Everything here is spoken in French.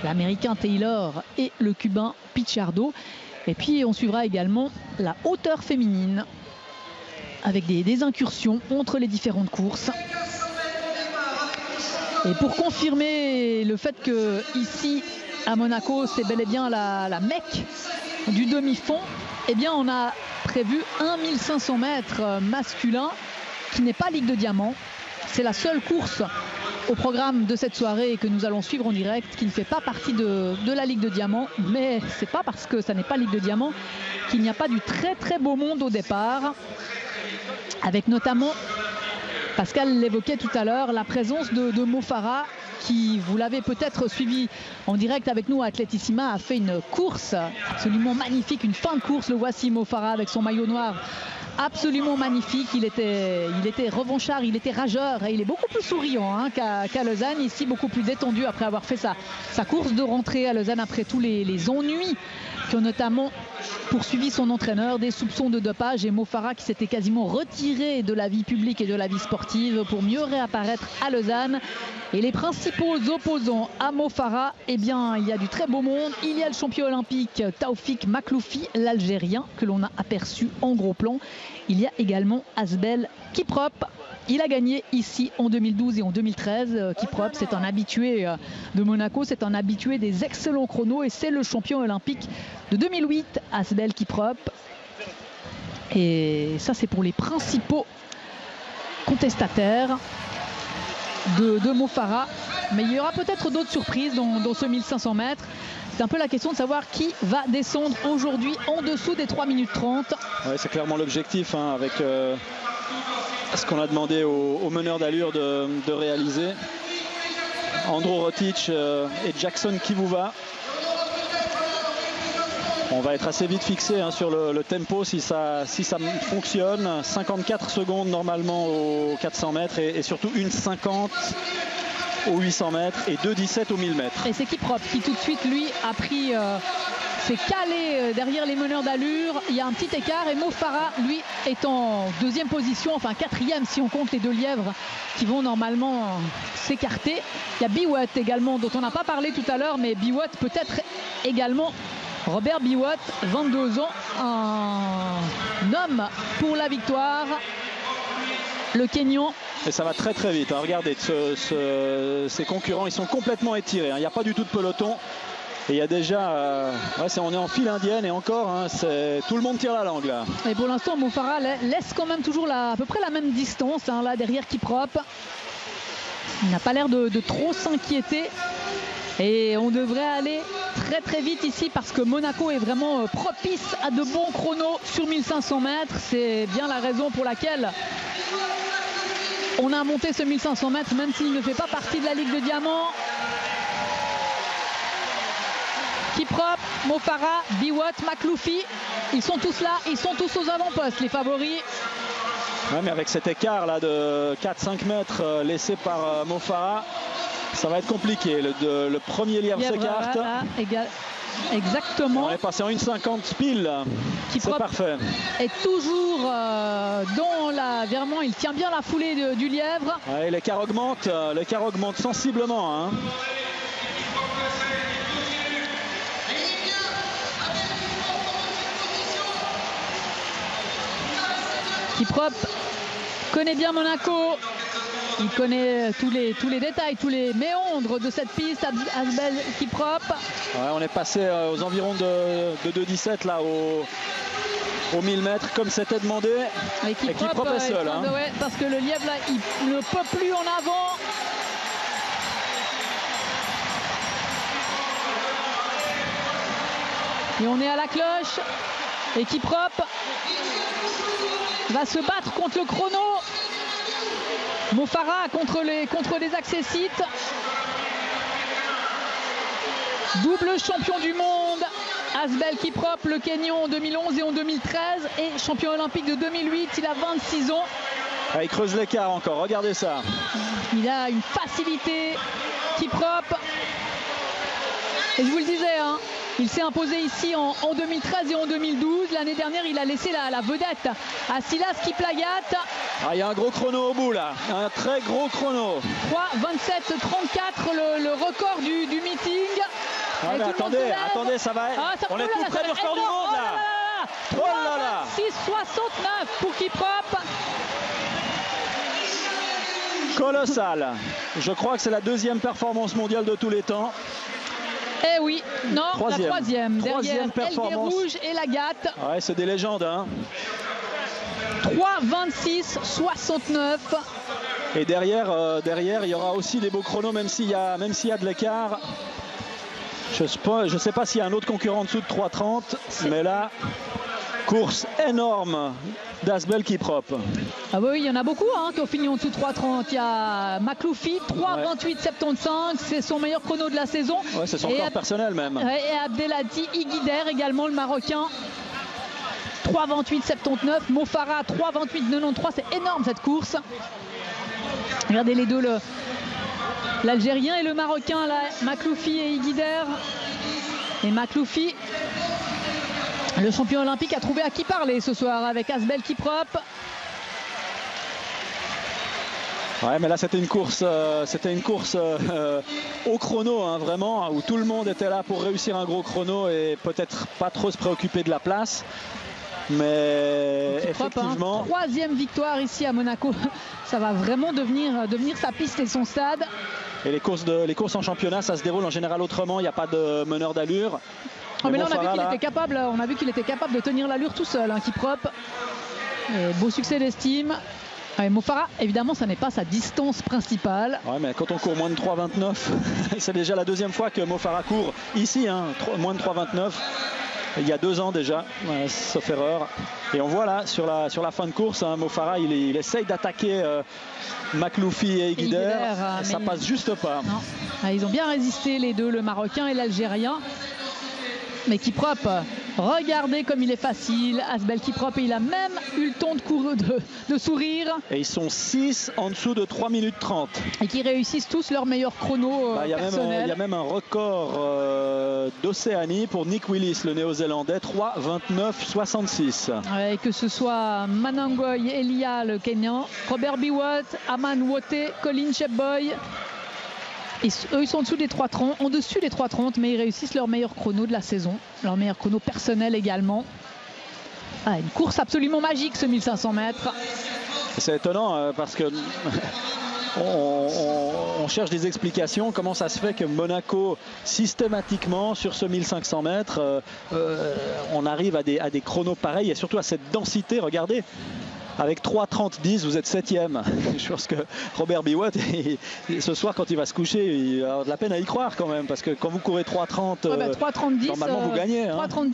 l'Américain Taylor et le Cubain Pichardo. Et puis on suivra également la hauteur féminine avec des incursions entre les différentes courses. Et pour confirmer le fait que ici à Monaco c'est bel et bien la Mecque du demi-fond, eh bien on a prévu un 1500 mètres masculin qui n'est pas Ligue de Diamant. C'est la seule course au programme de cette soirée que nous allons suivre en direct qui ne fait pas partie de la Ligue de Diamant, mais c'est pas parce que ça n'est pas Ligue de Diamant qu'il n'y a pas du très très beau monde au départ, avec notamment, Pascal l'évoquait tout à l'heure, la présence de Mo Farah qui, vous l'avez peut-être suivi en direct avec nous à Atletissima, a fait une course absolument magnifique, une fin de course. Le voici, Mo Farah avec son maillot noir, absolument magnifique. Il était revanchard, il était rageur et il est beaucoup plus souriant qu'à Lausanne, ici beaucoup plus détendu après avoir fait sa course de rentrée à Lausanne après tous les ennuis qui ont notamment poursuivi son entraîneur, des soupçons de dopage, et Mo Farah qui s'était quasiment retiré de la vie publique et de la vie sportive pour mieux réapparaître à Lausanne. Et les principaux opposants à Mo Farah, eh bien il y a du très beau monde. Il y a le champion olympique Taoufik Makhloufi, l'Algérien, que l'on a aperçu en gros plan. Il y a également Asbel Kiprop. Il a gagné ici en 2012 et en 2013. Kiprop, c'est un habitué de Monaco, c'est un habitué des excellents chronos et c'est le champion olympique de 2008, Asbel Kiprop. Et ça, c'est pour les principaux contestataires de Mo Farah. Mais il y aura peut-être d'autres surprises dans ce 1500 mètres. C'est un peu la question de savoir qui va descendre aujourd'hui en dessous des 3 minutes 30. Ouais, c'est clairement l'objectif avec ce qu'on a demandé aux meneurs d'allure de réaliser. Andro Rotic et Jackson Kivuva. On va être assez vite fixé sur le tempo si ça fonctionne. 54 secondes normalement aux 400 mètres et surtout 1,50 aux 800 mètres et 2,17 aux 1000 mètres. Et c'est Kiprop qui tout de suite lui a pris, s'est calé derrière les meneurs d'allure. Il y a un petit écart et Mo Farah lui est en deuxième position, enfin quatrième si on compte les deux lièvres qui vont normalement s'écarter. Il y a Biwott également dont on n'a pas parlé tout à l'heure, mais Biwott peut-être également. Robert Biwott, 22 ans, un homme pour la victoire. Le Kenyan. Et ça va très très vite. Regardez, ses concurrents, ils sont complètement étirés. Il n'y a pas du tout de peloton. Et il y a déjà, on est en file indienne et encore, tout le monde tire la langue là. Et pour l'instant, Mo Farah laisse quand même toujours à peu près la même distance là derrière Kiprop. Il n'a pas l'air de trop s'inquiéter. Et on devrait aller très très vite ici parce que Monaco est vraiment propice à de bons chronos sur 1500 mètres. C'est bien la raison pour laquelle on a monté ce 1500 mètres, même s'il ne fait pas partie de la Ligue de Diamant. Kiprop, Mo Farah, Biwott, Makhloufi, ils sont tous là, ils sont tous aux avant-postes, les favoris. Ouais, mais avec cet écart là de 4-5 mètres laissé par Mo Farah, ça va être compliqué. Le premier lièvre s'écarte. Exactement. On est passé en 1,50 pile. C'est parfait. Et toujours dans la virement, il tient bien la foulée du lièvre. Ouais, l'écart augmente sensiblement. Kiprop connaît bien Monaco. Il connaît tous les détails, tous les méandres de cette piste. Asbel Kiprop. Ouais, on est passé aux environs de 2,17 là aux 1000 mètres comme c'était demandé. Et Kiprop est seul. Ouais, parce que le lièvre là, il ne peut plus en avant. Et on est à la cloche. Et Kiprop va se battre contre le chrono. Mo Farah contre les accessites. Double champion du monde, Asbel Kiprop, le Kenyan en 2011 et en 2013 et champion olympique de 2008, il a 26 ans. Il creuse l'écart encore, regardez ça. Il a une facilité, Kiprop. Et je vous le disais, il s'est imposé ici en 2013 et en 2012. L'année dernière, il a laissé la vedette à Silas Kiplayat. Il y a un gros chrono au bout là, un très gros chrono. 3:27:34, le record du meeting. Ah, mais attendez, ça va être... on est tout près du record du monde là. Oh là là, 6,69 pour Kiprop. Colossal. Je crois que c'est la deuxième performance mondiale de tous les temps. Eh oui, non, troisième. La troisième Troisième performance. LD Rouge et Lagat. Ouais, c'est des légendes. Hein. 3,26,69. Et derrière, il y aura aussi des beaux chronos, même s'il y a de l'écart. Je ne sais pas s'il y a un autre concurrent en dessous de 3,30, mais là, course énorme d'Asbel Kiprop. Ah oui, il y en a beaucoup hein, qui ont fini en dessous de 3,30. Il y a Makloufi, 3,28,75, c'est son meilleur chrono de la saison. Ouais, c'est son record personnel même. Et Abdelhadi Iguider également, le Marocain. 3,28,79. Mo Farah, 3,28,93. C'est énorme cette course. Regardez les deux, l'Algérien et le Marocain, là, Makloufi et Iguider. Et Makloufi, le champion olympique, a trouvé à qui parler ce soir avec Asbel Kiprop. Ouais, mais là c'était une course au chrono, hein, vraiment, où tout le monde était là pour réussir un gros chrono et peut-être pas trop se préoccuper de la place. Mais effectivement, hein, troisième victoire ici à Monaco. Ça va vraiment devenir sa piste et son stade. Et les courses en championnat, ça se déroule en général autrement. Il n'y a pas de meneur d'allure. Oh, mais là, on a vu qu'il était capable de tenir l'allure tout seul, hein, Kiprop. Beau succès d'estime. Mo Farah, évidemment, ça n'est pas sa distance principale. Ouais, mais quand on court moins de 3,29, c'est déjà la deuxième fois que Mo Farah court ici, hein, moins de 3,29. Il y a 2 ans déjà, sauf erreur. Et on voit là, sur la fin de course, hein, Mo Farah, il essaye d'attaquer Makloufi et Iguider. Ça passe juste pas. Non. Ils ont bien résisté les deux, le Marocain et l'Algérien. Mais Kiprop, regardez comme il est facile. Asbel Kiprop, et il a même eu le temps de sourire. Et ils sont 6 en dessous de 3 minutes 30. Et qui réussissent tous leur meilleur chrono personnel. Il y a même un record d'Océanie pour Nick Willis, le néo-zélandais, 3,29,66. Ouais, que ce soit Manangoy, Elia, le Kenyan, Robert Biwott, Aman Wote, Colin Shepboy. Eux, ils sont en dessous des 3,30, en dessus des 3,30, mais ils réussissent leur meilleur chrono de la saison, leur meilleur chrono personnel également. Une course absolument magique, ce 1500 mètres. C'est étonnant parce que on cherche des explications. Comment ça se fait que Monaco, systématiquement, sur ce 1500 mètres, on arrive à des chronos pareils et surtout à cette densité. Regardez. Avec 3,30-10, vous êtes 7e. Je pense que Robert Biwott, ce soir, quand il va se coucher, il va avoir de la peine à y croire quand même. Parce que quand vous courez 3,30, normalement vous gagnez. Hein. 3,30-10.